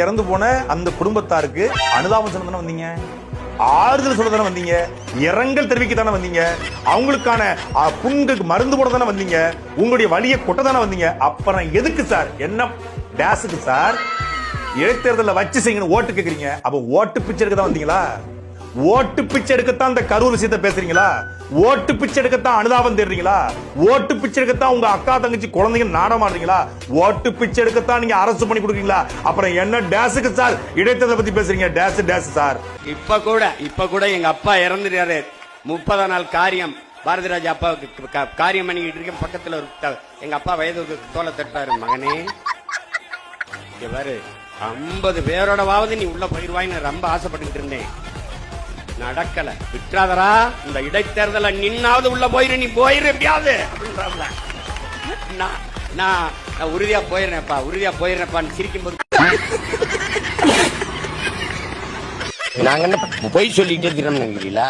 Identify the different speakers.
Speaker 1: இறந்து போன அந்த குடும்பத்தாருக்கு அனுதாபம் சொல்ல தானே வந்தீங்க, ஆறுதல் சொல்ல தானே வந்தீங்க, இரங்கல் தெரிவிக்க தானே வந்தீங்க, அவங்களுக்கான புண்ணுக்கு மருந்து போட தானே வந்தீங்க, உங்களுடைய வலியை கொட்ட தானே வந்தீங்க. அப்புறம் எதுக்கு சார் என்ன டேஸுக்கு சார் இடைத்தேர்தலில் வச்சு செய்யுங்க ஓட்டு கேட்குறீங்க? அப்ப ஓட்டு பிச்சை எடுக்க தான் வந்தீங்களா? ஓட்டு பிச்சை எடுக்கத்தான் இந்த கரூர் விஷயத்தை பேசுறீங்களா? ஓட்டு பிச்சை எடுக்கத்தான் அனுதாபம் தேடுறீங்களா? ஓட்டு பிச்சை எடுக்கத்தான் உங்க அக்கா தங்கச்சி குழந்தைங்க நாடம் ஆடுறீங்களா? ஓட்டு பிச்சை எடுக்கத்தான் நீங்க அரசு பண்ணி கொடுக்கீங்களா? அப்புறம் என்ன டேஸுக்கு சார் இடைத்தேர்தலை பத்தி பேசுறீங்க? Days sir.
Speaker 2: இப்ப கூட எங்க அப்பா இறந்துட்டாரு. 30 நாள் காரியம் பாரதி ராஜா அப்பாவுக்கு காரியம் பண்ணிக்கிட்டு இருக்க பக்கத்துல எங்க அப்பா வயது தோலை தட்டாரு, மகனே இங்க பாரு 50 பேரோடவாவது நீ உள்ள போயிருவாயின்னு ரொம்ப ஆசைப்பட்டுக்கிட்டு இருந்தேன். நடக்கல, விட்டுறாதரா. இந்த இடைத்தேர்தல நின்னாவது உள்ள போயிரு, நீ போயிரு எப்படியாவது அப்படின்றாங்க. நான் உறுதியா போயிடுறேன்ப்பான்னு சிரிக்கும் போது நாங்க என்ன போய் சொல்லிட்டே இருக்கிறோம் நினைக்கிறீங்களா?